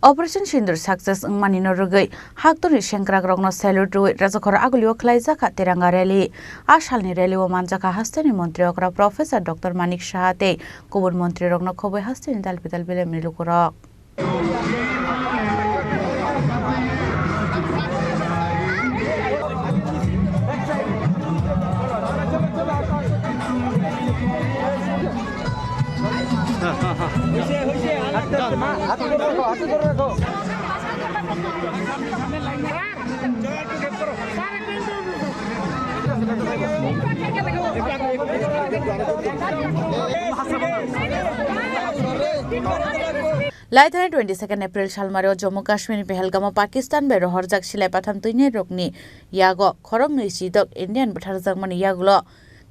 Operation Sindur success manino rugai haktori shengkrak rogno salute rui rajakhor agulio khlaijaka tiranga rally ashalni rally o manjaka hasteni mantri okra Professor Dr. Manik Shahate kubun mantri rogno khobai hasteni dalbidal bele milukurok Laithane 22 April Shalmaro Jammu Kashmir Pehelgam Pakistan be rohorjak silai patham tuine rokni yago khorong ni sidok Indian butharjak mani yagulo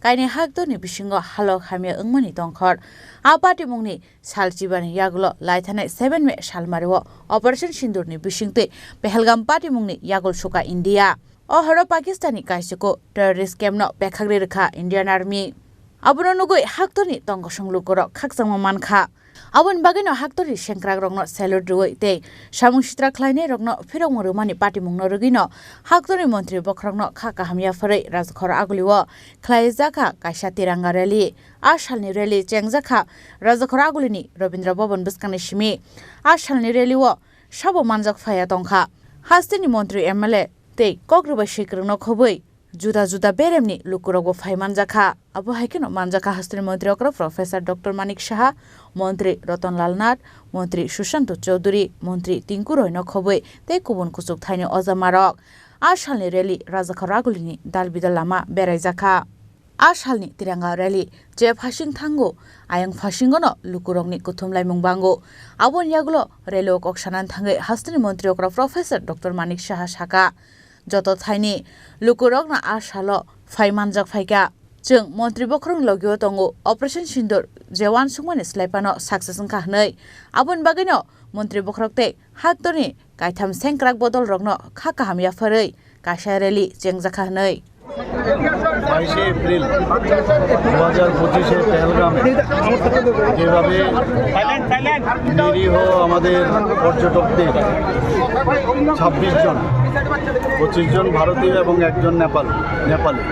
kaini hakdoni bisingo halok hamia ungmani tongkhor apati mungni salchibani yagulo laithane 7 me Shalmaro Operation Sindur ni bisingte Pehelgam party mungni yagul suka India o haro Pakistani kaisiko terrorist camp pekhagri rekha Indian Army abono nugui hakdoni tongosong lukoro khaksangma mankha Abon bagino haktori shengkrak rogno salute rui te samung sitra khlaine rogno phirong morumani party mungno rogino haktori mantri bokhrogno khaka hamya phare rajkhor aguliwo khlaijaka kaisa tiranga rally ashalni rally chengjaka rajkhor agulini Rabindra Bhavan buskani shimi ashalni rally wo sabo manjak phaya tongkha hastini mantri MLA te kokruba shikrno khoboi juda beremni lukurogo phai manjaka abo haikeno manjaka hastini mantri okra Professor Dr. Manik Shah Mantri Ratan Lal Nath Mantri Sushant Chaudhary Mantri Tinku Roy no khoboi te kubun kusuk thaini ojamarok ashalni rally rajakhor agulini dalbidal lama beraijaka ashalni tiranga rally je phasing thango ayang phasingono lukurokni kuthumlai mungbango abon yagulo rally oksanan thangai hastini mantri okra Professor Dr. Manik Shah saka joto thaini lukurokna ashalo phai manjak phaika जों मन्त्रि बख्रं लगियो तंगो operation सिंदूर जेवान सुमने स्लाइपानो success खाहनै आबन बागैनो मन्त्रि बख्रकते हातनि काइथाम सेंक्राक बदल रगनो खाका हामिया फरै काशा rally जेंजाखाहनै 22 April 2025 এ পেহেলগামে যেভাবে নিরীহ আমাদের পর্যটকদের 26 জন 25 জন ভারতীয় এবং একজন নেপালি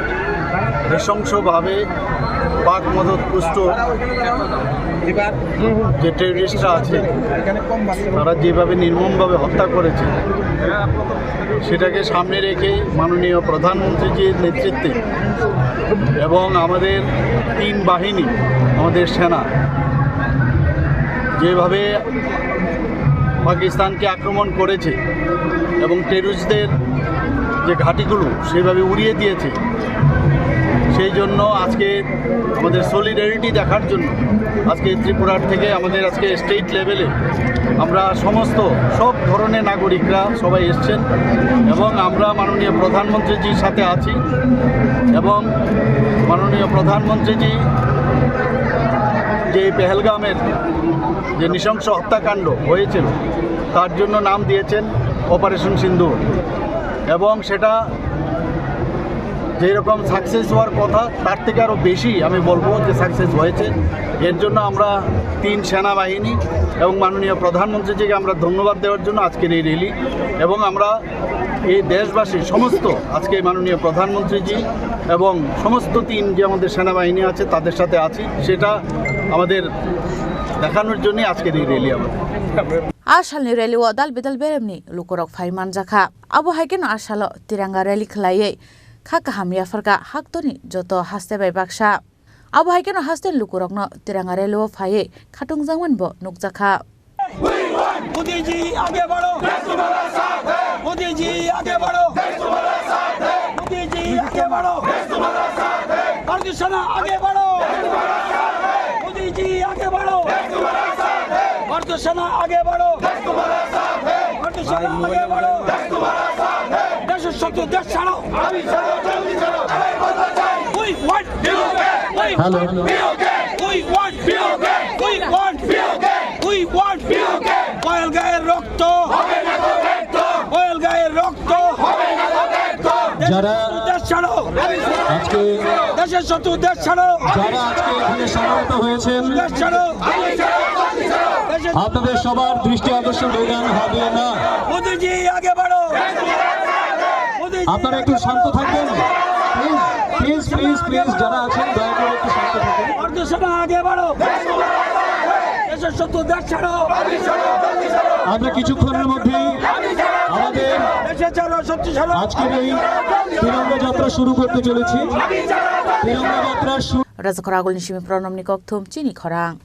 নৃশংসভাবে পাক মদতপুষ্ট যে টেররিস্টরা আছে তারা যেভাবে নির্মমভাবে হত্যা করেছে সেটাকে সামনে রেখে মাননীয় প্রধানমন্ত্রীজির নেতৃত্বে এবং আমাদের 3 বাহিনী আমাদের সেনা যেভাবে পাকিস্তানকে আক্রমণ করেছে এবং টেররিস্টদের যে ঘাঁটিগুলো সেভাবে উড়িয়ে দিয়েছে সেই জন্য আজকে আমাদের সলিডারিটি দেখার জন্য আজকে ত্রিপুরার থেকে আমাদের আজকে স্টেট লেভেলে আমরা সব ধরনের নাগরিকরা সবাই এসেছেন এবং আমরা মাননীয় প্রধানমন্ত্রীজির সাথে আছি এবং মাননীয় প্রধানমন্ত্রীজি যে পেহেলগামের যে নৃশংস হত্যাকাণ্ড হয়েছিল তার জন্য নাম দিয়েছেন অপারেশন সিন্দুর এবং সেটা যেরকম সাকসেস হওয়ার কথা তার থেকে আরও বেশি আমি বলবো যে সাকসেস হয়েছে এর জন্য আমরা 3 সেনাবাহিনী এবং মাননীয় প্রধানমন্ত্রীজিকে আমরা ধন্যবাদ দেওয়ার জন্য আজকের এই র্যালি এবং আমরা এই দেশবাসী সমস্ত আজকে মাননীয় প্রধানমন্ত্রীজি এবং সমস্ত 3 যে আমাদের সেনাবাহিনী আছে তাদের সাথে আছি সেটা আমাদের দেখানোর জন্য আজকের এই র্যালি আমাদের ashalni rally wa dalbidal beremni lukurok phai manjaka abo haikeno ashalo tiranga rally khlaiye khaka hamia farka haktoni joto haste bai baksa abo haikeno hasten lukurokno tiranga rally wa phaiye khatung jangman bo nukjaka Modi ji आगे बढ़ो देश तुम्हारा साथ है मोदी जी आगे बढ़ो देश तुम्हारा साथ है मोदी जी आगे बढ़ो देश तुम्हारा साथ है भारतीय सेना आगे बढ़ो देश तुम्हारा साथ है मोदी जी आगे बढ़ो देश तुम्हारा साथ है भारतीय सेना आगे बढ़ो देश तुम्हारा साथ है भारतीय सेना आगे बढ़ो देश तुम्हारा साथ है देश शत्रु देश छाड़ो अभी चलो जल्दी चलो अरे बदल जाए we want BOK we want BOK we want BOK we want BOK we want BOK oil gaye rokto hobe na to dekto oil gaye rokto hobe na to dekto যারা দেশ ছাড়ো আজকে দেশের শত্রু দেশ ছাড়ো যারা আজকে এখানে সমবেত হয়েছেন দেশ ছাড়ো দেশের আপনাদের সবার দৃষ্টি আকর্ষণ প্রদান হবে না। मोदी जी आगे बढ़ो। मोदी जी আপনারা একটু শান্ত থাকবেন, প্লিজ প্লিজ প্লিজ যারা আছেন দয়া করে একটু শান্ত থাকুন। भारतीय सेना आगे बढ़ो। देशेर शत्रु देश ছাড়ো। আমরা কিছুক্ষণের মধ্যেই আমাদের দেশে ছাড়ো শক্তি ছাড়ো। আজকের এই তিরঙ্গা যাত্রা শুরু করতে চলেছি। তিরঙ্গা যাত্রা Raja Koragul Nishimi Pronom Nikok Thum Chini Korang.